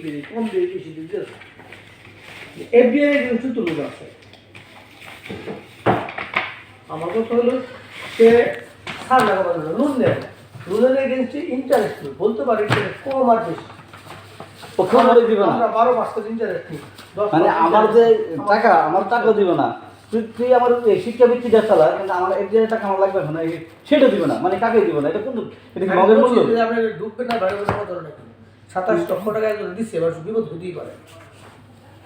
থেকে দিই, কম দিয়ে বেশি দিতে এফডিআই এগেন্সে তো লোক আছে। আমার কথা হলো সে ছাড় টাকা পাবে না, লোন নেয়, লোনের এগেন্সে ইন্টারেস্ট বলতে পারে কম আর বেশি। আমরা 12% ইন্টারেস্ট নিই, মানে আমার যে টাকা, আমার টাকা দিব না, তুই আমার শিক্ষাবৃত্তি যা চালা, কিন্তু আমার এক জায়গায় টাকা আমার লাগবে না, সেটা দিব না, মানে কাকে দিব না, এটা কোন মগের মূল্য? আপনি ঢুকবেন না বাইরে বলে কথা নাকি 27 লক্ষ টাকা একজন দিচ্ছে, এবার বিপদ হতেই পারে,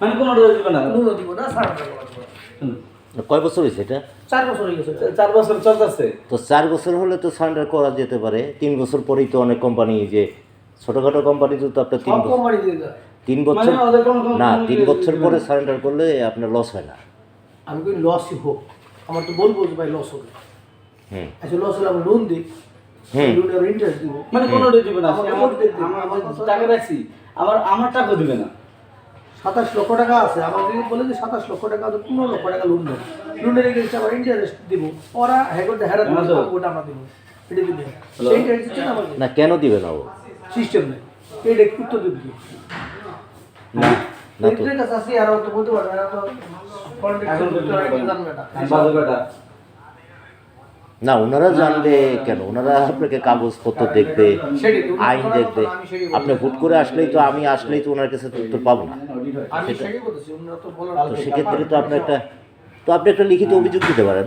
মানে কোনো দিব না, লোনও দিব না, ছাড় টাকা পাবো। কয় বছর হয়েছে এটা? 4 বছর হয়ে গেছে। 4 বছর চলতেছে তো 4 বছর হলে তো সারেন্ডার করা যেতে পারে। 3 বছর পরেই তো অনেক কোম্পানি, যে ছোটখাটো কোম্পানি তো আপনার 3 বছর, কোম্পানি দিয়ে দেয়। 3 বছর না, 3 বছর পরে সারেন্ডার করলে আপনার লস হয় না। আমি কই লসই হোক, আমার তো বলবো যে ভাই লস হবে, আচ্ছা লস হলে আমি লোন দিই, লোনের ইন্টারেস্ট দিব, মানে কোনো দিব না, আমার টাকা রাখছি, আমার টাকা দিবে না। 27 লক্ষ টাকা আছে, আমাকে বলে যে 27 লক্ষ টাকা আছে, 15 লক্ষ টাকা লোন দেবো, লোনের এগেন্সে আবার ইন্টারেস্ট দিব, ওরা হেগোটা হেরা দেবে, ওটা আমরা দিব, এটা দিবে সেই ইন্টারেস্ট দিচ্ছে না আমাকে, না কেন দিবে না ও? সিস্টেম নেই, এটা উত্তর দেবে কি না না তো এর কাছে আসি আর তো বলতে পারবে না, তো কন্ট্রাক্ট জানবে না। না, ওনারা জানলে কেন? ওনারা আপনাকে কাগজপত্র দেখবে, আইন দেখবে। আপনি হুট করে আসলেই তো, আমি আসলেই তো ওনার কাছে উত্তর পাবো না। আমি সেটাই বলতেছি, উন্নত বলার তো সেক্ষেত্রে তো আপনি একটা লিখিত অভিযোগ দিতে পারেন।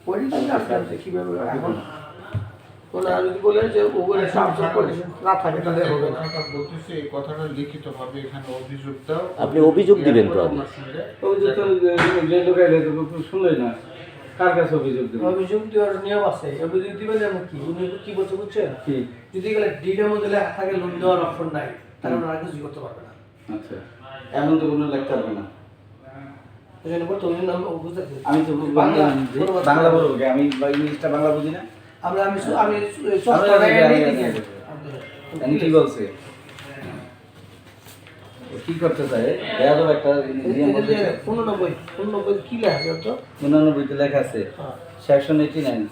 পলিটিক্যাল আসলে কিভাবে এখন ওনারা যদি বলে যে ওগুলো সাবজেক্ট পলিটিক্যাল না থাকে তাহলে হবে না। বলতেছি এই কথাটা লিখিতভাবে এখানে অভিযোগ দাও। আপনি অভিযোগ দিবেন তো আগে। অভিযোগ তো যে লোকাইলে তো শুনলই না, কার কাছে অভিযোগ দেব? অভিযোগ দেওয়ার নিয়ম আছে, অভিযোগ দিবেন যেমন কি উনি কি বলছে বুঝছেন, কি যদি গেলে ডিডের মধ্যে লেখা থাকে লোন দেওয়ার অপশন নাই, তাহলে ওনারা কিছু করতে পারবে না। আচ্ছা, এমন তো কোনো লেখতে পারবে না। সেজন্য বলতে ওই জন্য আমি বুঝতে পারছি। আমি তো বাংলা বলবো, আমি ইংলিশটা বাংলা বুঝি না। আমি সফটওয়্যার আমি কি বলছে, কি করতে চাই বেয়াদব একটা 89 কি লেখা তো 89 লেখা আছে, section 89,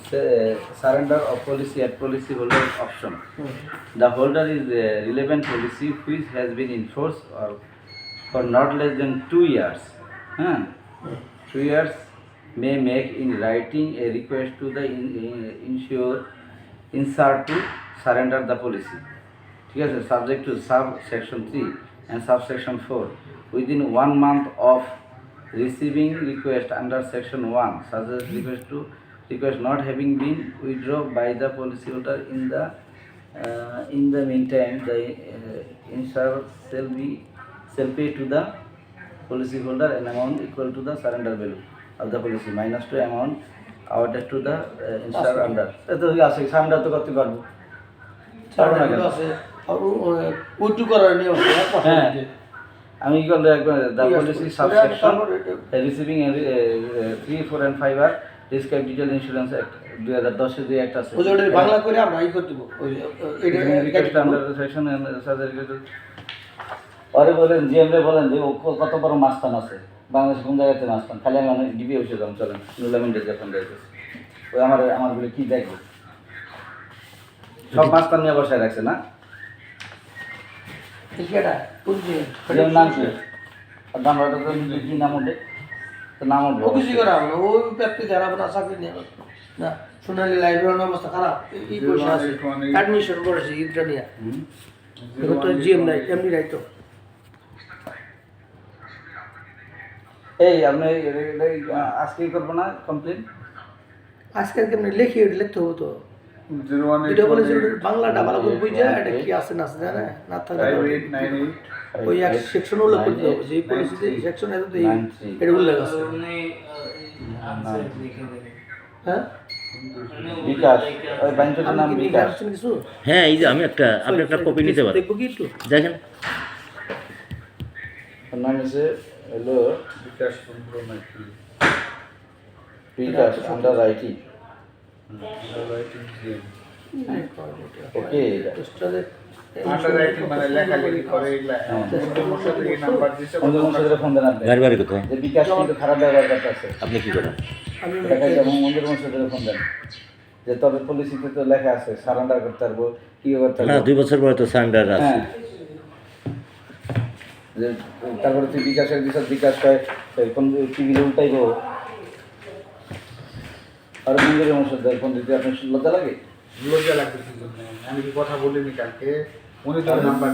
surrender of policy at policy holder option. The holder is a relevant policy which has been in force or for not less than 2 years. 2 years may make in writing a request to the insured to surrender the policy. ঠিক আছে, subject to subsection 3 and subsection 4 within 1 month of receiving request under section 1, such as request not having been withdrawn by the policyholder in the meantime, the insurer shall pay to the policyholder an amount equal to the surrender value of the policy minus to amount awarded to the insurer under. এত আছে, surrender তো করতে পারবো, পারবো না কেন? আছে আর withdraw করার নিয়ম আছে। হ্যাঁ, আমি কি করলে একবার the policy subsection receiving 3, 4 and 5 আর রিস্ক ক্যাপিটাল ইন্স্যুরেন্স অ্যাক্ট 2010 এর যে অ্যাক্ট আছে, ওই যে বাংলা করে আমরা ই করে দেব, ওই এটা রিকোয়েস্ট আন্ডার সেকশন আরে বলেন জিএমরে বলেন যে ও কত বড় মাস্তান আছে বাংলাদেশ, কোন জায়গাতে মাস্তান, খালি আমি অনেক ডিবি বসে যাম, চলেন নুলামিন্ডে যখন যাইতেছে ওই আমার বলে কি দেখবো, সব মাস্তান নিয়ে বসায় রাখছে না। ঠিকাটা বুঝছি যেমন নাম কি আর দামটা তো কি নাম ওঠে, তো নাম উঠবো ও কিছু করা হবে না, ওই ব্যক্তি যারা আপনার চাকরি নিয়ে না সোনালী লাইব্রেরির অবস্থা খারাপ, এই পয়সা আছে অ্যাডমিশন করেছে ইটা নিয়ে, এখন তো জিএম নাই এমনি নাই তো। এই আপনি আজকে করবো না কমপ্লেন, আজকাল কেমনি লিখে লিখতে হতো, এটা বলেছে বাংলাটা ভালো করে বুঝে এটা কি আছে না আছে জানে না থাকলে ওই এক সেকশন উল্লেখ করতে হবে, যে পলিসিতে সেকশন এত এটা উল্লেখ আছে। হ্যাঁ বিকাশ, ওই ব্যাংকের নাম বিকাশ। কিছু হ্যাঁ, এই যে আপনি একটা কপি নিতে পারেন, দেখবো কি একটু দেখেন। ওর নাম হচ্ছে হলো বিকাশ চন্দ্র নাকি বিকাশ আন্ডার রাইটিং। ওকে, আন্ডাররাইটিং মানে লেখালেখি করে এগুলা এই নাম্বার দিছে ফোন দেন আপনি, বাড়ি কোথায়? যে বিকাশ কিন্তু খারাপ ব্যবহার করতেছে, আপনি কি করেন? আমি যেমন মন্দির মসজিদের ফোন দেন, যে তবে পলিসিতে তো লেখা আছে সারেন্ডার করতে পারবো, কি করতে না, পারবো। 2 বছর পরে তো সারেন্ডার আছে। হ্যাঁ, যে তারপরে তুই বিকাশের দিশা বিকাশ হয় কোন টিভিতে উল্টাইব আর মন্দিরের মশাদ ফোন দিতে আপনার লজ্জা লাগে? লজ্জা লাগবে কি জন্য? আমি কি কথা বলিনি কালকে? উনি তো নাম্বার